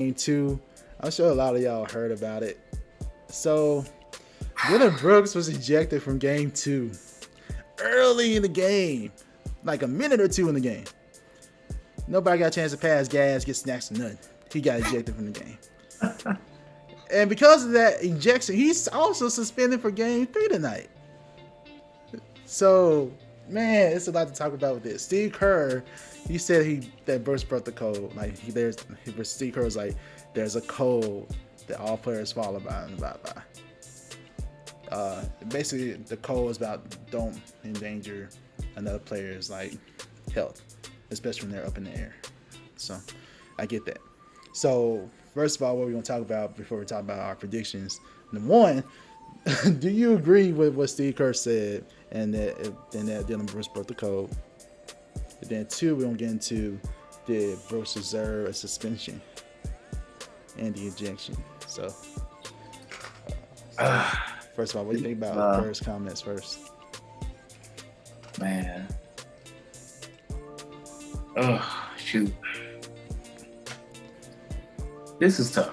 2. I'm sure a lot of y'all heard about it. So, Dillon Brooks was ejected from game 2 early in the game, like a minute or two in the game. Nobody got a chance to pass gas, get snacks, or nothing. He got ejected from the game. And because of that ejection, he's also suspended for game 3 tonight. So, man, it's a lot to talk about with this. Steve Kerr, he said that Brooks broke the code. Like Steve Kerr was like, there's a code that all players follow by and blah blah. Basically, the code is about don't endanger another player's like health, especially when they're up in the air. So, I get that. So, first of all, what we're gonna talk about before we talk about our predictions. Number one, do you agree with what Steve Kerr said and that Dillon Brooks broke the code? And then 2, we're gonna get into did Brooks deserve a suspension and the ejection. So, first of all, what do you think about Kerr's comments first? Man. Oh, shoot. This is tough.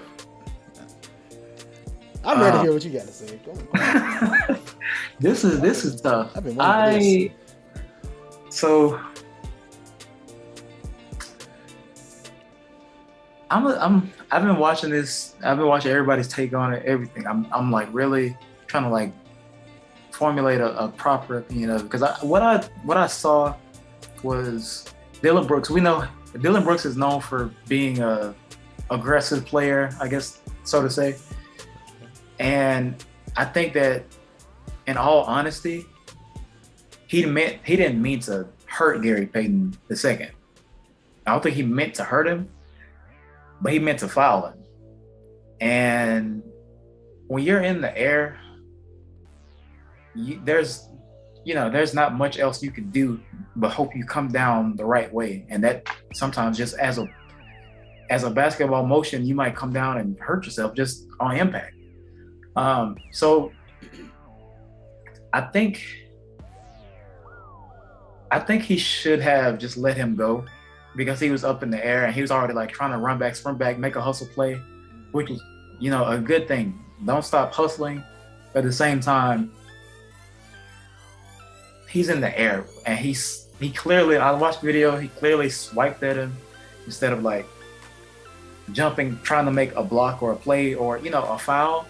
I'm ready to hear what you got to say. Go on. This is tough. I've been waiting for this. So I've been watching this. I've been watching everybody's take on it. Everything. I'm like really trying to like formulate a proper opinion of it because what I saw was Dillon Brooks. We know Dillon Brooks is known for being a aggressive player, I guess, so to say. And I think that, in all honesty, he didn't mean to hurt Gary Payton II. I don't think he meant to hurt him, but he meant to foul him. And when you're in the air, there's not much else you can do but hope you come down the right way. And that sometimes just as a basketball motion, you might come down and hurt yourself just on impact. So I think he should have just let him go because he was up in the air and he was already like trying to run back, sprint back, make a hustle play, which is, a good thing. Don't stop hustling. But at the same time, he's in the air and he clearly, I watched the video, he clearly swiped at him instead of like jumping, trying to make a block or a play or, a foul.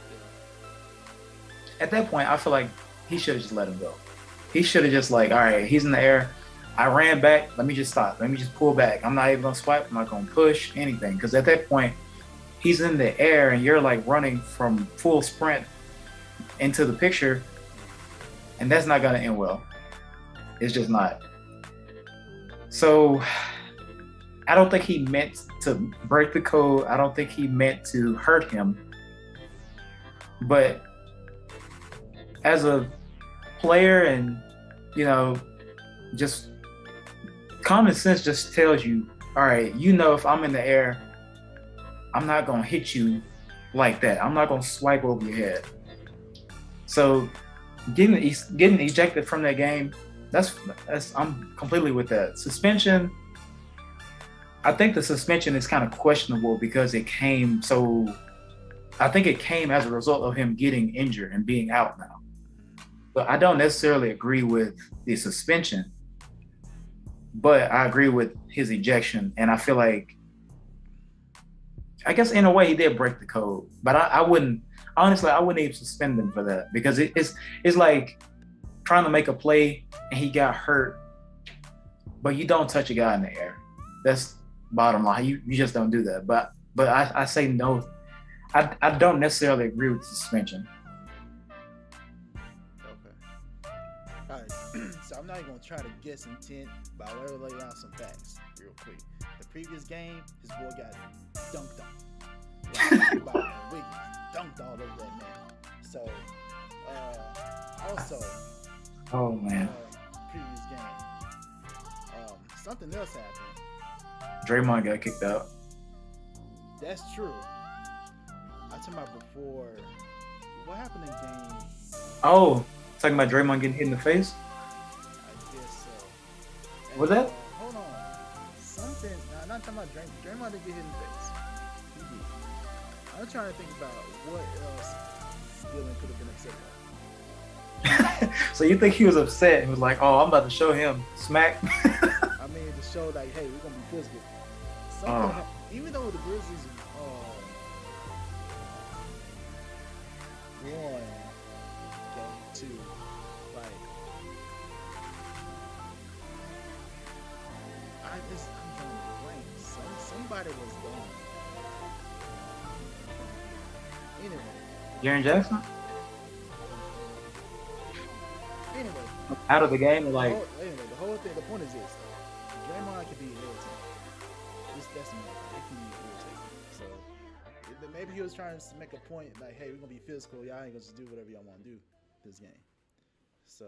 At that point, I feel like he should have just let him go. He should have just like, all right, he's in the air. I ran back. Let me just stop. Let me just pull back. I'm not even going to swipe. I'm not going to push anything. Because at that point, he's in the air and you're like running from full sprint into the picture. And that's not going to end well. It's just not. So I don't think he meant to break the code. I don't think he meant to hurt him. But as a player and, just common sense just tells you, all right, if I'm in the air, I'm not going to hit you like that. I'm not going to swipe over your head. So getting ejected from that game, that's I'm completely with that. Suspension, I think the suspension is kind of questionable because I think it came as a result of him getting injured and being out now. But I don't necessarily agree with the suspension, but I agree with his ejection. And I feel like, I guess in a way he did break the code, but I wouldn't even suspend him for that because it's like trying to make a play and he got hurt, but you don't touch a guy in the air. That's bottom line. You just don't do that. But I say no. I don't necessarily agree with the suspension. So I'm not even going to try to guess intent, but I will lay out some facts real quick. The previous game, his boy got dunked on. By Wiggins. Dunked all over that man. So, also, oh man, previous game, something else happened. Draymond got kicked out. That's true. I'm talking about before. What happened in game? Oh, talking about Draymond getting hit in the face? I guess so. And, was that? Hold on. Something. Nah, not talking about Draymond. Draymond didn't get hit in the face. He did. I'm trying to think about what else Dillon could have been upset about. So you think he was upset? He was like, "Oh, I'm about to show him smack." I mean, to show like, hey, we're gonna be physical. Even though the Grizzlies won game 2, like I'm drawing a blank. Somebody was gone. Anyway. Jaren Jackson Anyway. Out of the game, like. The whole thing. The point is this: Draymond can be irritating. That's me. It can be irritating. So maybe he was trying to make a point, like, "Hey, we're gonna be physical. Y'all ain't gonna just do whatever y'all want to do this game." So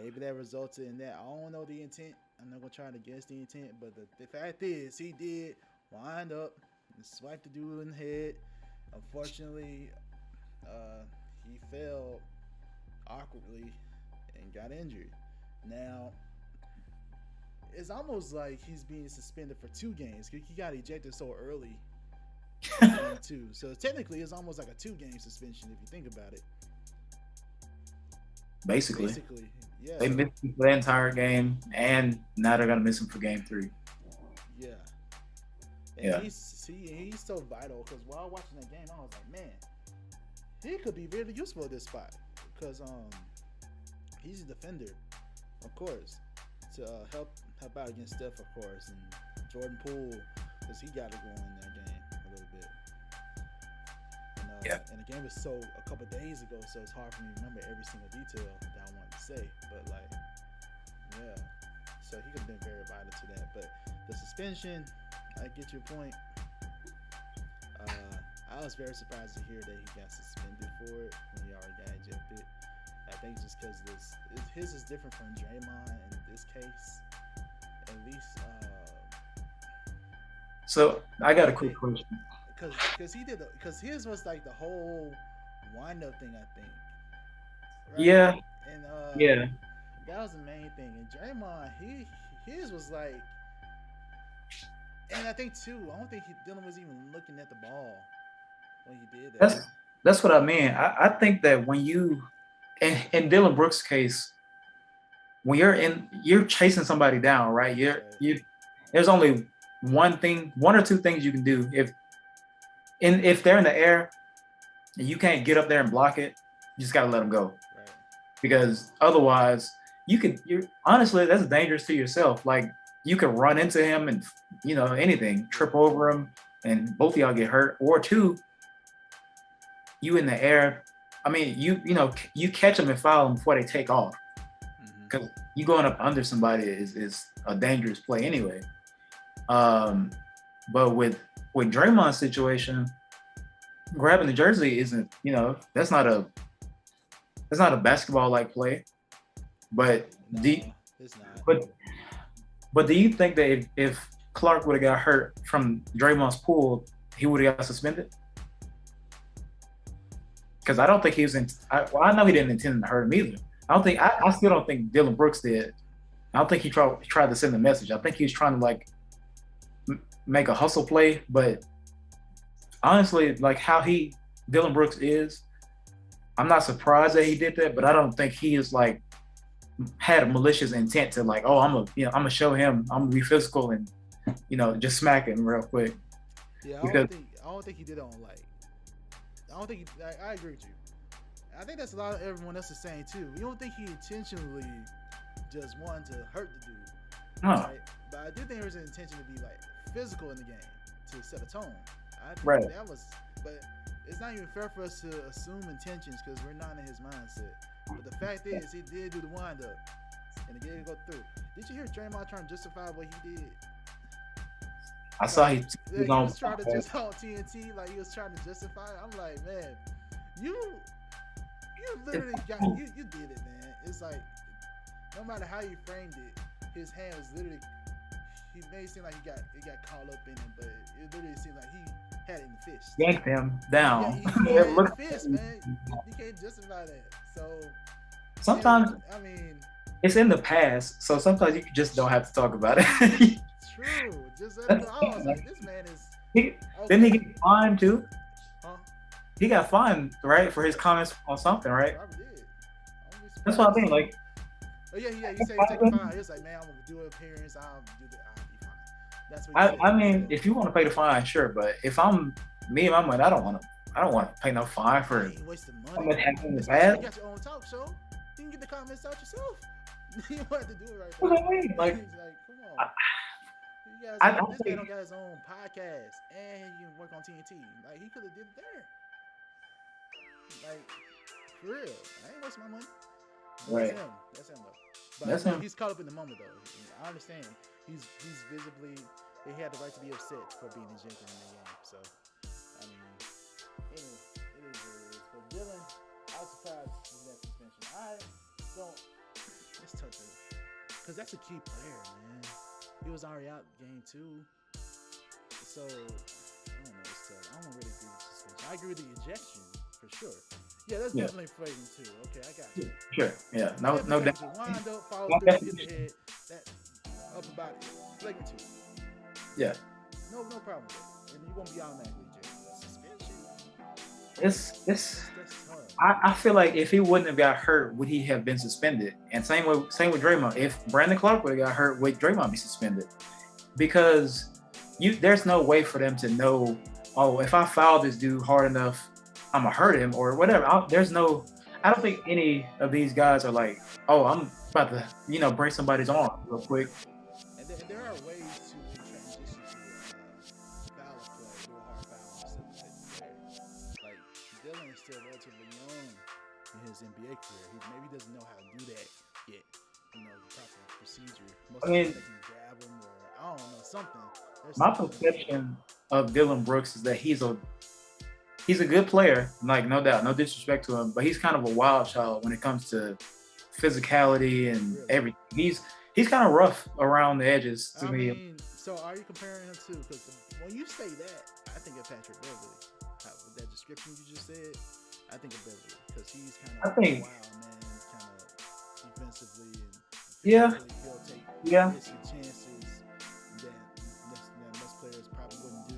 maybe that resulted in that. I don't know the intent. I'm not gonna try to guess the intent, but the fact is, he did wind up and swipe the dude in the head. Unfortunately, he fell awkwardly and got injured. Now, it's almost like he's being suspended for 2 games. He got ejected so early in game 2. So technically, it's almost like a 2-game suspension if you think about it. Basically, yeah. They missed him for the entire game, and now they're gonna miss him for game 3. Yeah. And yeah. He's so vital because while watching that game, I was like, man, he could be really useful at this spot because he's a defender, of course, to help out against Steph, of course, and Jordan Poole because he got it going in that game a little bit. And the game was a couple days ago, so it's hard for me to remember every single detail that I wanted to say. But so he could have been very vital to that. But the suspension, I get your point. I was very surprised to hear that he got suspended for it when he already got ejected. I think just because his is different from Draymond in this case. At least. So I got a quick question. Because his was like the whole wind-up thing, I think. Right? Yeah. And yeah. That was the main thing. And Draymond, his was like, and I think too, I don't think Dillon was even looking at the ball when he did that. That's what I mean. I think that when you, in Dillon Brooks' case, when you're chasing somebody down, right? There's only one or two things you can do. If they're in the air and you can't get up there and block it, you just gotta let them go. Right. Because otherwise, honestly, that's dangerous to yourself. Like, you could run into him and anything, trip over him, and both of y'all get hurt. Or 2, you in the air. I mean, you catch them and foul them before they take off. Because you going up under somebody is a dangerous play anyway. But with Draymond's situation, grabbing the jersey isn't, that's not a basketball-like play. But it's not. But do you think that if Clark would have got hurt from Draymond's pull, he would have got suspended? Because I don't think he was I know he didn't intend to hurt him either. I still don't think Dillon Brooks did. I don't think he tried to send a message. I think he was trying to make a hustle play. But honestly, how Dillon Brooks is, I'm not surprised that he did that. But I don't think he is had a malicious intent to I'm gonna show him I'm gonna be physical and just smack him real quick. Yeah, I don't think he did it on I don't think I agree with you. I think that's a lot of everyone else is saying too. You don't think he intentionally just wanted to hurt the dude. No. Right? But I do think there was an intention to be physical in the game to set a tone. I think right. That was, but it's not even fair for us to assume intentions because we're not in his mindset. But the fact is, he did do the wind up and it did go through. Did you hear Draymond trying to justify what he did? I saw he was trying to just on TNT, he was trying to justify it. I'm like, man, you literally you did it, man. It's no matter how you framed it, his hand was literally, he made it seem like it got caught up in him, but it literally seemed like he had it in the fist. Yanked him down. Yeah, he had it in the fist, man. You can't justify that. So sometimes, I mean, it's in the past, so sometimes you just don't have to talk about it. True. Just I was like, this man is. Didn't he get fined too? Huh? He got fined, right, for his comments on something, right? Probably did. That's what I think. Like, oh yeah. He said he take a fine. He was like, man, I'm gonna do an appearance. I'll do that. I'll be fine. That's what. I mean, if you want to pay the fine, sure. But if I'm me and my money, I don't want to pay no fine for. You ain't wasting money. Something happened in the Especially past. You got your own talk show. You can get the comments out yourself. You don't have to do it right What there. do you mean? Like, He's like, come on. You I guys, don't this think- man don't got his own podcast and he can work on TNT. Like he could have did it there. Like for real, I ain't wasting my money. But Right. That's him though. But That's him. He's caught up in the moment though. I understand. He's visibly. He had the right to be upset for being ejected in the game. So I mean, anyway, it is what it is. But Dillon, I was surprised with that suspension. I don't. It's tough because that's a key player, man. He was already out game 2. So I don't know. It's tough. I don't really agree with suspension. I agree with the ejection for sure. Yeah, that's definitely flagrant too. Okay, I got you. Sure. Yeah. No doubt. Wind up, follow through, hit the head. That up about it. Flagrant too. Yeah. No problem with it. And you won't be automatically ejected. Suspension. It's. That's tough. I feel like if he wouldn't have got hurt, would he have been suspended? And same with Draymond. If Brandon Clark would have got hurt, would Draymond be suspended? Because there's no way for them to know, oh, if I foul this dude hard enough, I'm gonna hurt him or whatever. I don't think any of these guys are like, oh, I'm about to, break somebody's arm real quick. And there are ways to transition to foul play, do a hard foul on player. Like Dillon is still relatively young in his NBA career. He maybe doesn't know how to do that yet. The proper procedure. Most I mean, of them grab him or I don't know something. My perception of Dillon Brooks is that he's a good player, like no doubt, no disrespect to him, but he's kind of a wild child when it comes to physicality and everything. He's kind of rough around the edges to me. Mean, so are you comparing him to? Because when you say that, I think of Patrick Beverly. With that description you just said, I think of Beverly because he's kind of a wild man, kind of defensively and Yeah. He'll take risky chances that most players probably wouldn't do.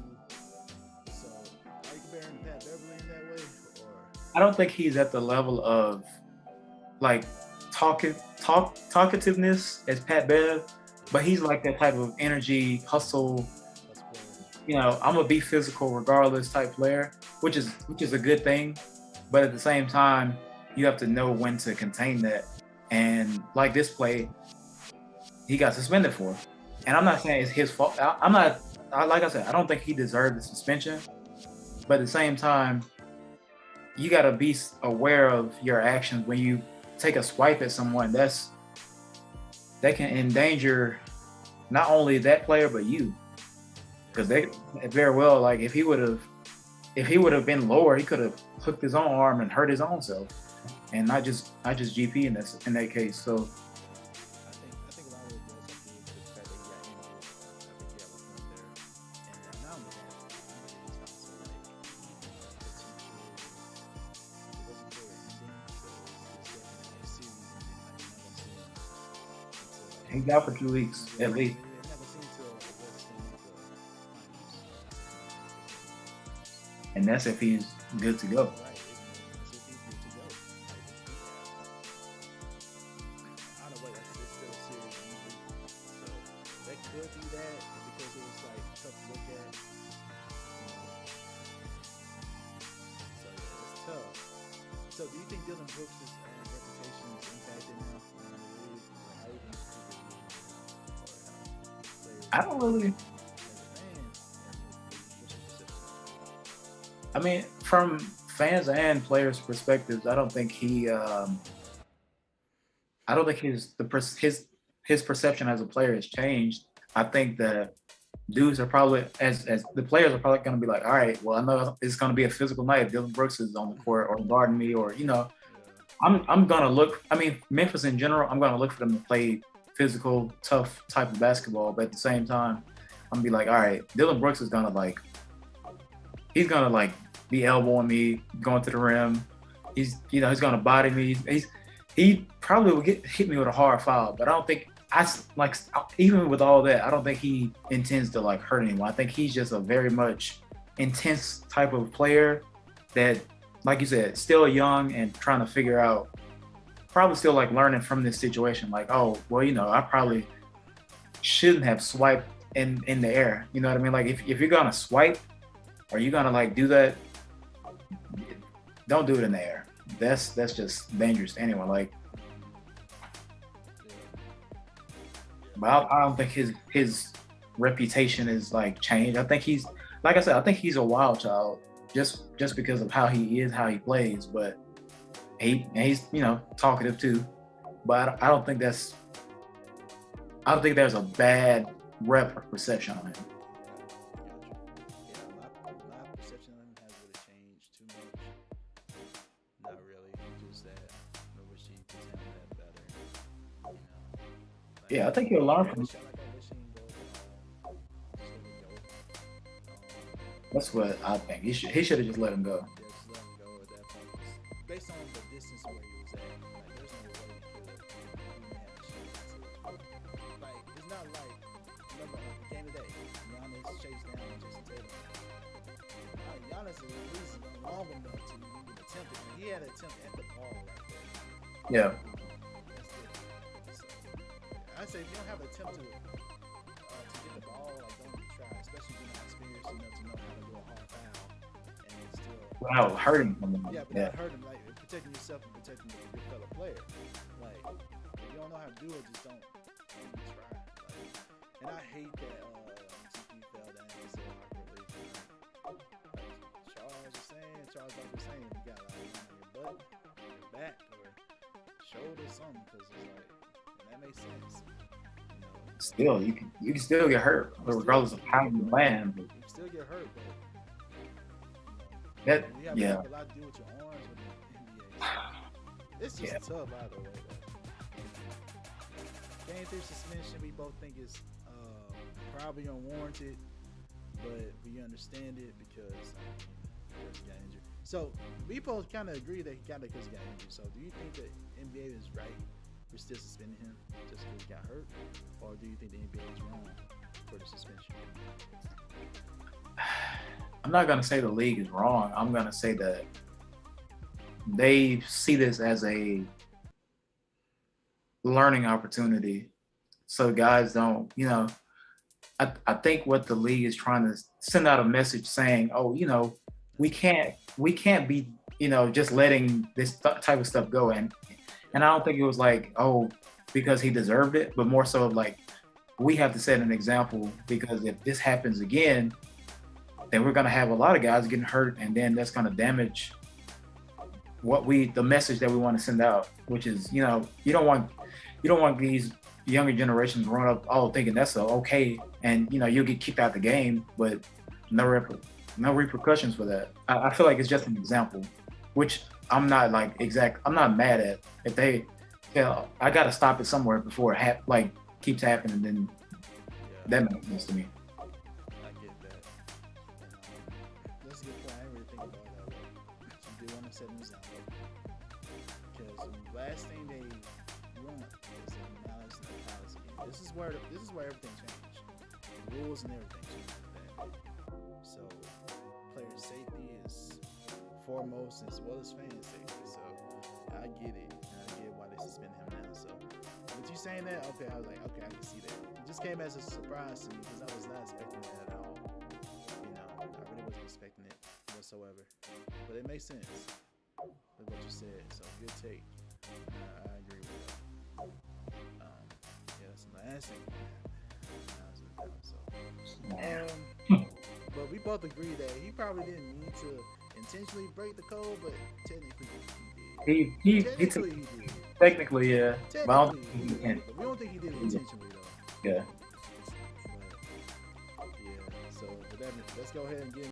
So are you comparing Pat Beverly in that way, or? I don't think he's at the level of like talkativeness as Pat Bev, but he's like that type of energy, hustle. I'm gonna be physical regardless type player, which is a good thing. But at the same time, you have to know when to contain that. And like this play, he got suspended for. And I'm not saying it's his fault. Like I said, I don't think he deserved the suspension. But at the same time, you got to be aware of your actions when you take a swipe at someone. That can endanger not only that player but you, because they very well, like if he would have been lower, he could have hooked his own arm and hurt his own self, and not just GP in that case. So. I think a lot of it goes into the fact that he got injured. I think you have a point there. And not only that, it's also like it wasn't clear ending, so it's definitely a series ending. Like you're not gonna see him until He's out for 2 weeks at least. you're not gonna see him until the West End of the finals. And that's if he's good to go. Right. It's if he's good to go. I don't know what it's still a series ending. So that could be that because it was like tough to look at. So yeah, it's tough. So do you think Dillon Brooks' reputation is impacted now in the league? Like, how do you think people view him or players? I don't really. As a fan, what's your perception? I mean, from fans and players' perspectives, I don't think he. I don't think his perception as a player has changed. I think that dudes are probably as the players are probably going to be like, all right, well, I know it's going to be a physical night if Dillon Brooks is on the court or guarding me, or I'm going to look. I mean, Memphis in general, I'm going to look for them to play physical, tough type of basketball, but at the same time, I'm gonna be like, all right, Dillon Brooks is gonna he's gonna be elbowing me, going to the rim. He's gonna body me. He probably will hit me with a hard foul, but I don't think even with all that, I don't think he intends to hurt anyone. I think he's just a very much intense type of player that, like you said, still young and trying to figure out, probably still like learning from this situation. Like, oh, well, I probably shouldn't have swiped in the air. You know what I mean? Like if you're gonna swipe or you're gonna like do that, don't do it in the air. That's just dangerous to anyone. Like, but I don't think his reputation is like changed. I think he's, like I said, I think he's a wild child just because of how he is, how he plays. But he's talkative too. But I don't think there's a bad rep or perception on him. Yeah, my perception of him hasn't really changed too much. Not really. Just that I wish he could handle that better. Like, Yeah, I think he'll learn from. I wish he didn't go. Just let him go. That's what I think. He should have just let him go. Yeah, just let him go at that point. Based on the distance where he was at, like there's no way he could even have a chance to. Like it's not like remember the game today. Giannis chased down Jason Tatum. Giannis is at least long enough to even attempt it. And he had an attempt at the ball right there. Yeah. That's different. So, I say if you don't have an attempt to get the ball, like don't even try, especially if you're not experienced enough to know how to do a hard foul and still. Wow, hurting him. Yeah, but not hurting him, like protecting yourself and protecting your fellow player. Like if you don't know how to do it, just don't even try. Like, and I hate that GP fell down so awkwardly. Like Charles like was saying, you got like on your butt, your back, or shoulder, something, because it's like that makes sense. Still, you can still get hurt, regardless of how you land. You can still get hurt, but that you have a lot to do with your arms with the NBA. It's just tough either way. Game 3 suspension, we both think is probably unwarranted, but we understand it because he got injured. So we both kind of agree that he got it because he got injured. So do you think the NBA is right for still suspending him just because he got hurt, or do you think the NBA is wrong for the suspension? I'm not gonna say the league is wrong. I'm gonna say that they see this as a learning opportunity, so guys don't. I think what the league is trying to send out a message saying, oh, we can't be, just letting this type of stuff go. And I don't think it was like, oh, because he deserved it, but more so of like, we have to set an example, because if this happens again, then we're going to have a lot of guys getting hurt, and then that's going to damage the message that we want to send out, which is, you don't want these younger generations growing up all thinking that's okay, and you'll get kicked out the game, but no repercussions for that. I feel like it's just an example, which I'm not mad at. If they, I got to stop it somewhere before it keeps happening, then that makes sense to me. I get that. That's a good point. I didn't really think about it that way. You do want to set an example, because the last thing they want is a knowledge and a policy. This is where everything changed. The rules and everything changed with that. So player safety is foremost, as well as fan safety. So I get it. I get why they suspend him now. So with you saying that, okay, I was like, okay, I can see that. It just came as a surprise to me because I was not expecting that at all. I really wasn't expecting it whatsoever. But it makes sense with what you said. So good take. I agree with that. That's the last thing that happened. But we both agree that he probably didn't mean to intentionally break the code, but technically he did. Technically, yeah. But we don't think he did it intentionally, though. Yeah. So let's go ahead and get